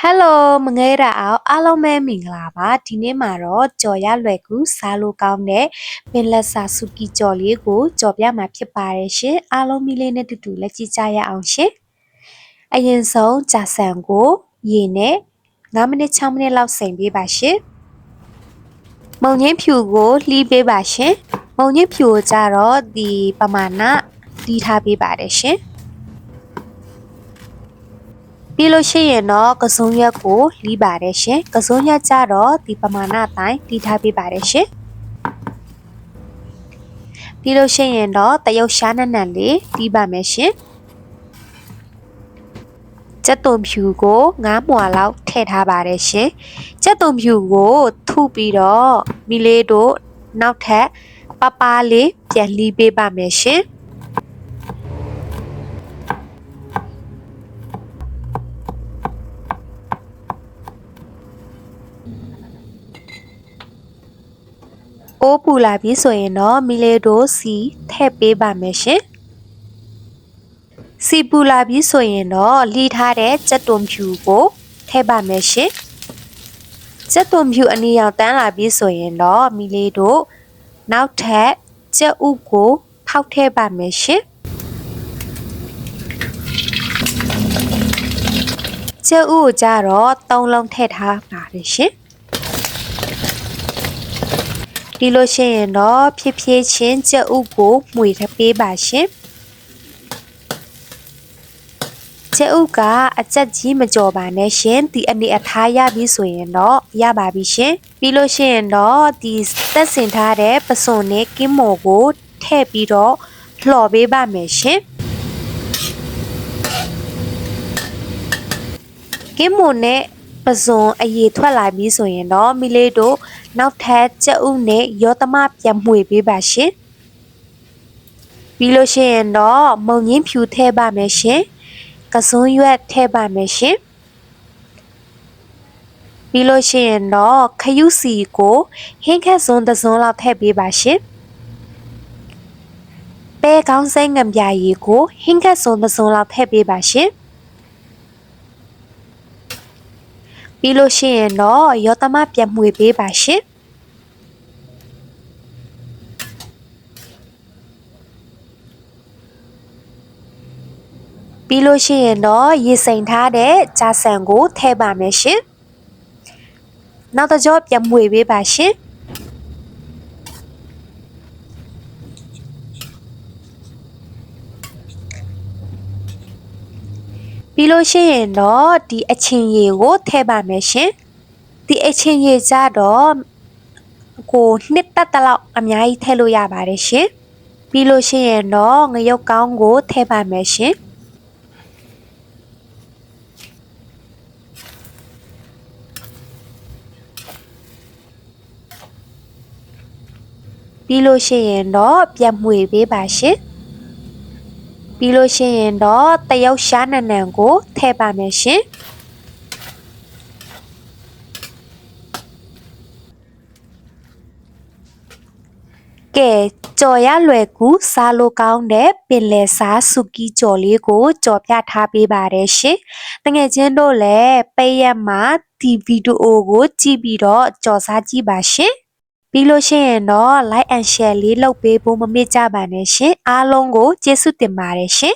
Hello မငဲတာအောင်အားလုံးပဲမင်္ဂလာပါဒီနေ့မှာတော့ကြော်ရလွယ်ကူစားလို့ကောင်းတဲ့ပင်လက်စာစုကီကြော်လေးကိုကြော်ပြမှာဖြစ်ပါတယ်ရှင်အားလုံးမိလေးနဲ့တူတူလက်ကြည့်ကြရအောင်ရှင်အရင်ဆုံးကြာဆန်ကိုရေနဲ့9မိနစ်6မိနစ်လောက်စိမ်ပေးပါရှင်မုံငင်းဖြူကိုလှီးပေးပါရှင်မုံငင်းဖြူကိုကြတော့ဒီပမာဏတီးထားပေးပါတယ်ရှင်ပြီးလို့ရှိရင်တော့ကစုံရက်ကိုလီးပါတယ်ရှင်ကစုံရက်ကြတော့ဒီပမာဏအတိုင်းတီးထားပေးပါတယ်ရှင်ပြီးလို့ရှိရင်တော့တရုတ်ရှားနက်နက်လေးတီးပါမယ်ရှင်ကြက်သွန်ဖြူကို9မွာလောက်ထည့်ထားပါတယ်ရှင်ကြက်သွန်ဖြူကိုထုပြီးတော့မိလေးတို့နောက်ထပ်ပပလေးပြန်လီးပေးပါမယ်ရှင်အိုးပူလာပြီဆိုရင်တော့မီလေးတို့စီထည့်ပေးပါမယ်ရှင်စီပူလာပြီဆိုရင်တော့လှီးထားတဲ့ကြက်သွန်ဖြူကိုထည့်ပါမယ်ရှင်ကြက်သွန်ဖြူအနီရောင်တန်းလာပြီဆိုရင်တော့မီလေးတို့နောက်ထပ်ကြက်ဥကိုဖောက်ထည့်ပါမယ်ရှင်ကြက်ဥကိုကြတော့3လုံးထည့်ထားပါတယ်ရှင်ဒီလိုရှိရင်တော့ဖြည်းဖြည်းချင်းကြက်ဥကိုမှွေထပေးပါရှင်ကြက်ဥကအကြက်ကြီးမကြော်ပါနဲ့ရှင်ဒီအနေအထားရပြီဆိုရင်တော့ရပါပြီရှင်ပြီးလို့ရှိရင်တော့ဒီတက်ဆင်ထားတဲ့ပစွန်နဲ့ကင်းမော်ကိုထည့်ပြီးတော့လှော်ပေးပါမယ်ရှင်ကင်းမော်နဲ့ပစွန်အရေထွက်လာပြီဆိုရင်တော့မိလေးတို့နောက်ထပ်ကြက်ဥနဲ့ရောသမပြန်မှွေပေးပါရှင်ပြီးလို့ရှိရင်တော့မုံငင်းဖြူထည့်ပါမယ်ရှင်ကစွန်းရွက်ထည့်ပါမယ်ရှင်ပြီးလို့ရှိရင်တော့ခရုစီကိုဟင်းခက်စွန်းတစ်စွန်းလောက်ထည့်ပေးပါရှင်ပဲကောင်းစိမ့်ငံပြာရည်ကိုဟင်းခက်စွန်းတစ်စွန်းလောက်ထည့်ပေးပါရှင်ပြီးလို့ရှိရင်တော့ရောသမပြန်မှွေပေးပါရှင်ပြီးလို့ရှိရင်တော့ရေစိမ်ထားတဲ့ကြာဆန်ကိုထည့်ပါမယ်ရှင်နောက်တစ်ကြောပြန်မှွေပေးပါရှင်ပြီးလို့ရှိရင်တော့ဒီအချင်းရည်ကိုထည့်ပါမယ်ရှင်ဒီအချင်းရည်ကြတော့ကိုနှစ်တက်တလောက်အများကြီးထည့်လို့ရပါတယ်ရှင်ပြီးလို့ရှိရင်တော့ငရုတ်ကောင်းကိုထည့်ပါမယ်ရှင်ပြီးလို့ရှိရင်တော့ပြန်မှွေပေးပါရှင်ပြီးလို့ရှိရင်တော့တရုတ်ရှားနံနံကိုထည့်ပါမယ်ရှင်ကဲကြော်ရလွယ်ကူစားလို့ကောင်းတဲ့ပင်လယ်စားစုကီကြော်လေးကိုကြော်ပြထားပေးပါတယ်ရှင်တကယ်ချင်းတို့လည်းပေးရမှာဒီဗီဒီယိုကိုကြည့်ပြီးတော့ကြော်စားကြည့်ပါရှင်ပြီးလို့ရှိရင်တော့ like and share လေးလုပ်ပေးဖို့မမေ့ကြပါနဲ့ရှင်အားလုံးကိုကျေးဇူးတင်ပါတယ်ရှင်